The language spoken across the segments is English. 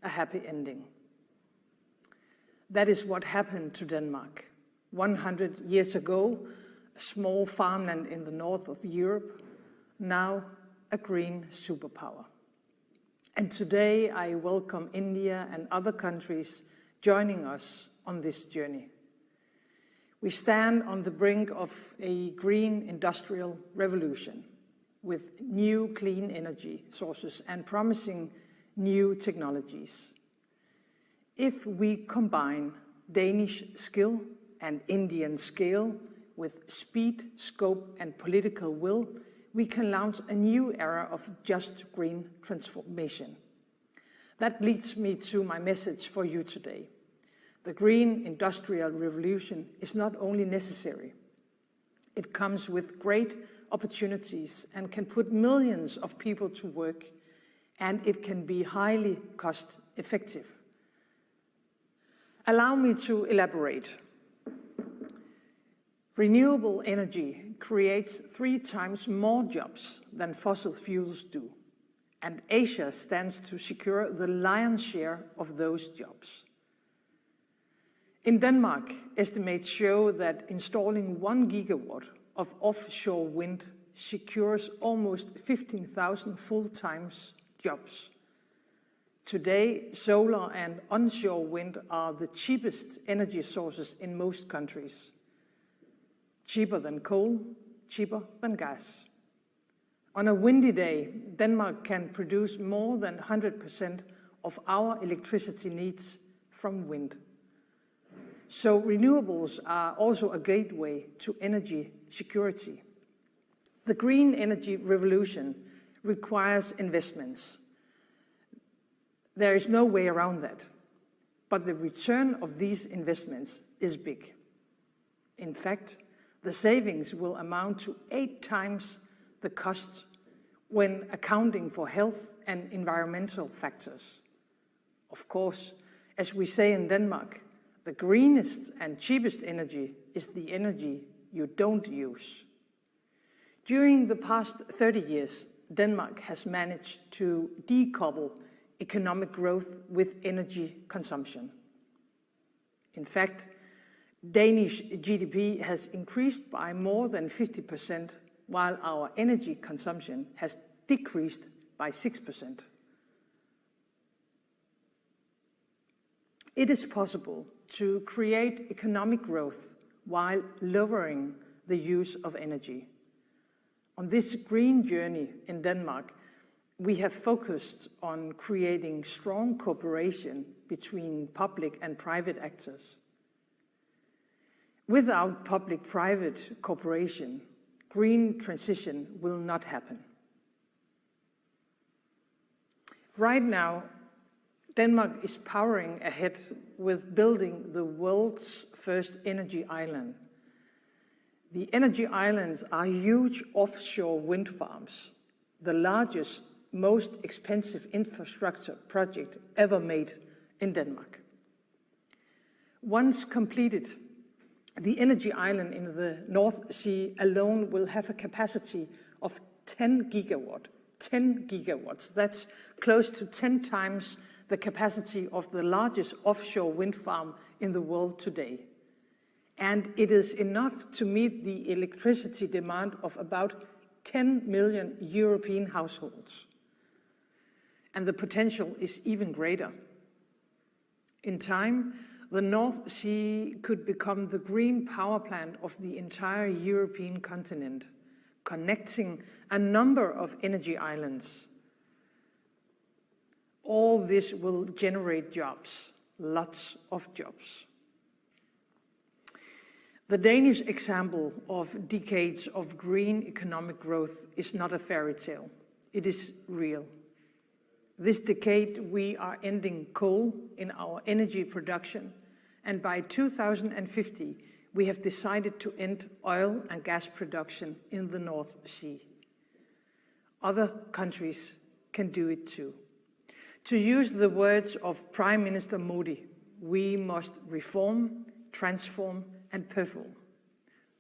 a happy ending. That is what happened to Denmark. 100 years ago, a small farmland in the north of Europe, now a green superpower. And today I welcome India and other countries joining us on this journey. We stand on the brink of a green industrial revolution with new clean energy sources and promising new technologies. If we combine Danish skill and Indian scale with speed, scope, and political will, we can launch a new era of just green transformation. That leads me to my message for you today. The green industrial revolution is not only necessary, it comes with great opportunities and can put millions of people to work, and it can be highly cost effective. Allow me to elaborate. Renewable energy creates 3 times more jobs than fossil fuels do, and Asia stands to secure the lion's share of those jobs. In Denmark, estimates show that installing 1 gigawatt of offshore wind secures almost 15,000 full-time jobs. Today, solar and onshore wind are the cheapest energy sources in most countries. Cheaper than coal, cheaper than gas. On a windy day, Denmark can produce more than 100% of our electricity needs from wind. So renewables are also a gateway to energy security. The green energy revolution requires investments. There is no way around that. But the return of these investments is big. In fact, the savings will amount to 8 times the cost when accounting for health and environmental factors. Of course, as we say in Denmark, the greenest and cheapest energy is the energy you don't use. During the past 30 years, Denmark has managed to decouple economic growth with energy consumption. In fact, Danish GDP has increased by more than 50%, while our energy consumption has decreased by 6%. It is possible to create economic growth while lowering the use of energy. On this green journey in Denmark, we have focused on creating strong cooperation between public and private actors. Without public-private cooperation, green transition will not happen. Right now, Denmark is powering ahead with building the world's first energy island. The energy islands are huge offshore wind farms, the largest, most expensive infrastructure project ever made in Denmark. Once completed, the energy island in the North Sea alone will have a capacity of 10 gigawatts. 10 gigawatts, that's close to 10 times the capacity of the largest offshore wind farm in the world today. And it is enough to meet the electricity demand of about 10 million European households. And the potential is even greater. In time, the North Sea could become the green power plant of the entire European continent, connecting a number of energy islands. All this will generate jobs, lots of jobs. The Danish example of decades of green economic growth is not a fairy tale. It is real. This decade, we are ending coal in our energy production, and by 2050, we have decided to end oil and gas production in the North Sea. Other countries can do it too. To use the words of Prime Minister Modi, we must reform, transform, and perform.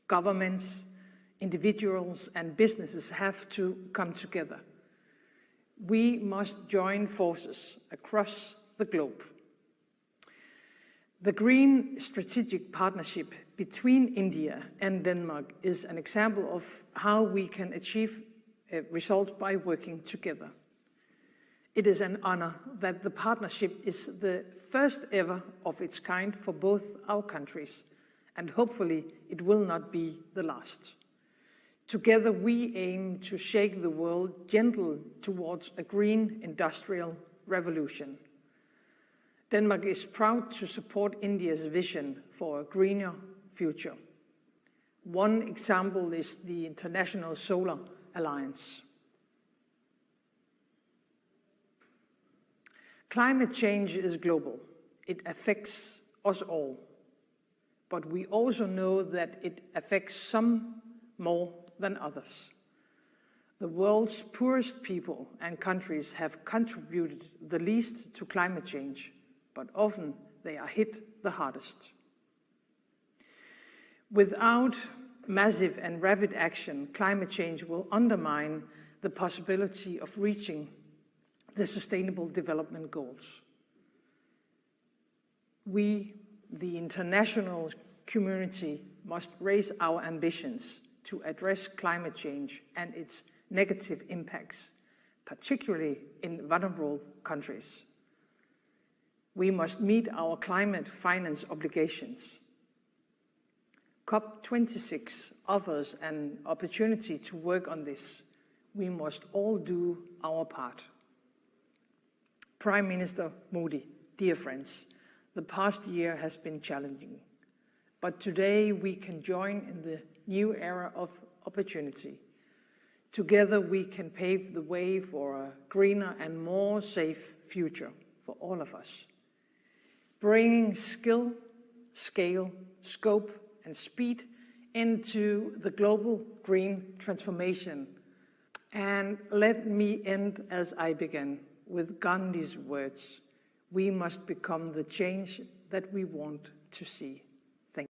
Governments, individuals, and businesses have to come together. We must join forces across the globe. The Green Strategic Partnership between India and Denmark is an example of how we can achieve results by working together. It is an honor that the partnership is the first ever of its kind for both our countries, and hopefully it will not be the last. Together we aim to shake the world gentle towards a green industrial revolution. Denmark is proud to support India's vision for a greener future. One example is the International Solar Alliance. Climate change is global. It affects us all. But we also know that it affects some more than others. The world's poorest people and countries have contributed the least to climate change, but often they are hit the hardest. Without massive and rapid action, climate change will undermine the possibility of reaching the Sustainable Development Goals. We, the international community, must raise our ambitions to address climate change and its negative impacts, particularly in vulnerable countries. We must meet our climate finance obligations. COP26 offers an opportunity to work on this. We must all do our part. Prime Minister Modi, dear friends, the past year has been challenging, but today we can join in the new era of opportunity. Together we can pave the way for a greener and more safe future for all of us. Bringing skill, scale, scope and speed into the global green transformation. And let me end as I began, with Gandhi's words: we must become the change that we want to see.